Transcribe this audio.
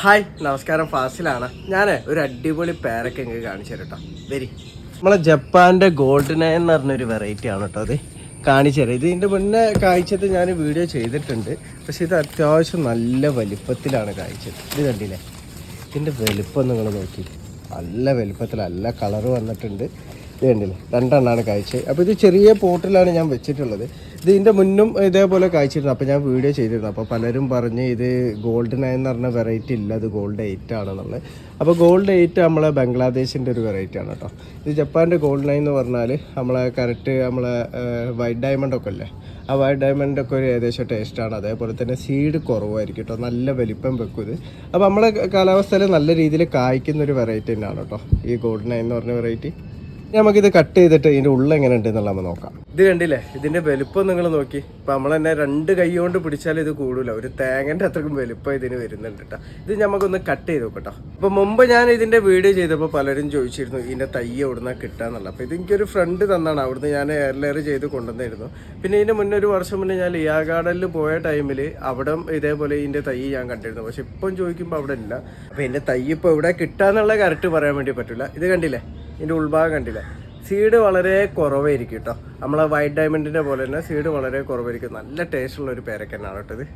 Hi നമസ്കാരം, ഫാസിലാണ്. ഞാൻ ഒരു അടിപൊളി പേരൊക്കെ ഇങ്ങനെ കാണിച്ചു തരാം കേട്ടോ. വരി, നമ്മളെ ജപ്പാൻ്റെ ഗോൾഡ് നയൻ എന്ന് പറഞ്ഞൊരു വെറൈറ്റി ആണ് കേട്ടോ. അത് കാണിച്ചു തരാം. ഇതിൻ്റെ മുന്നേ കായ്ച്ചത് ഞാൻ വീഡിയോ ചെയ്തിട്ടുണ്ട്, പക്ഷേ ഇത് അത്യാവശ്യം നല്ല വലിപ്പത്തിലാണ് കായ്ച്ചത്. ഇത് കണ്ടില്ലേ, ഇതിൻ്റെ വലിപ്പം നിങ്ങൾ നോക്കി, നല്ല വലിപ്പത്തിൽ നല്ല കളറ് വന്നിട്ടുണ്ട്. ഇത് കണ്ടില്ലേ, രണ്ടെണ്ണമാണ് കായ്ച്ചത്. അപ്പോൾ ഇത് ചെറിയ പോട്ടിലാണ് ഞാൻ വെച്ചിട്ടുള്ളത്. ഇതിൻ്റെ മുന്നും ഇതേപോലെ കായ്ച്ചിരുന്നു, അപ്പോൾ ഞാൻ വീഡിയോ ചെയ്തിരുന്നു. അപ്പോൾ പലരും പറഞ്ഞ് ഇത് ഗോൾഡ് നയൻ എന്ന് പറഞ്ഞ വെറൈറ്റി ഇല്ല, അത് ഗോൾഡ് 8 ആണെന്നുള്ളത്. അപ്പോൾ ഗോൾഡ് 8 നമ്മളെ ബംഗ്ലാദേശിൻ്റെ ഒരു വെറൈറ്റി ആണ് കേട്ടോ. ഇത് ജപ്പാൻ്റെ ഗോൾഡ് നയൻ എന്ന് പറഞ്ഞാൽ നമ്മളെ കറക്റ്റ് നമ്മളെ വൈറ്റ് ഡയമണ്ട് ഒക്കെ അല്ലേ, ആ വൈറ്റ് ഡയമണ്ട് ഒക്കെ ഒരു ഏകദേശം ടേസ്റ്റാണ്. അതേപോലെ തന്നെ സീഡ് കുറവായിരിക്കും കേട്ടോ, നല്ല വലിപ്പം വെക്കും ഇത്. അപ്പോൾ നമ്മളെ കാലാവസ്ഥയിൽ നല്ല രീതിയിൽ കായ്ക്കുന്ന ഒരു വെറൈറ്റി തന്നെയാണ് കേട്ടോ ഈ ഗോൾഡ് നയൻ എന്ന് പറഞ്ഞ വെറൈറ്റി. നമുക്കിത് കട്ട് ചെയ്തിട്ട് ഇതിൻ്റെ ഉള്ളിൽ എങ്ങനെ ഉണ്ട് എന്നുള്ള നമ്മൾ നോക്കാം. ഇത് കണ്ടില്ലേ, ഇതിൻ്റെ വലുപ്പം നിങ്ങൾ നോക്കി. ഇപ്പം നമ്മൾ തന്നെ 2 കൈ കൊണ്ട് പിടിച്ചാൽ ഇത് കൂടില്ല, ഒരു തേങ്ങൻ്റെ അത്രക്കും വലുപ്പം ഇതിന് വരുന്നുണ്ട് കേട്ടോ. ഇത് നമുക്കൊന്ന് കട്ട് ചെയ്ത് നോക്കട്ടോ. അപ്പോൾ മുമ്പ് ഞാൻ ഇതിൻ്റെ വീഡിയോ ചെയ്തപ്പോൾ പലരും ചോദിച്ചിരുന്നു ഇതിൻ്റെ തൈ എവിടുന്ന കിട്ടാന്നുള്ളത്. അപ്പോൾ ഇതെനിക്കൊരു ഫ്രണ്ട് തന്നാണ്, അവിടുന്ന് ഞാൻ എയർ ലെയർ ചെയ്ത് കൊണ്ടുവന്നിരുന്നു. പിന്നെ ഇതിൻ്റെ മുന്നേ ഒരു വർഷം മുന്നേ ഞാൻ ലിയാ ഗാർഡനിൽ പോയ ടൈമിൽ അവിടെ ഇതേപോലെ ഇതിൻ്റെ തൈ ഞാൻ കണ്ടിരുന്നു. പക്ഷെ ഇപ്പം ചോദിക്കുമ്പോൾ അവിടെ ഇല്ല. അപ്പോൾ ഇതിൻ്റെ തൈ ഇപ്പോൾ ഇവിടെ കിട്ടാന്നുള്ള കറക്റ്റ് പറയാൻ വേണ്ടി പറ്റില്ല. ഇത് കണ്ടില്ലേ, ഇതിൻ്റെ ഉൾഭാഗം കണ്ടില്ല, സീഡ് വളരെ കുറവായിരിക്കും കേട്ടോ. നമ്മളെ വൈറ്റ് ഡയമണ്ടിൻ്റെ പോലെ തന്നെ സീഡ് വളരെ കുറവായിരിക്കും. നല്ല ടേസ്റ്റുള്ള ഒരു പേരക്കന്നാണ് കേട്ടോ ഇത്.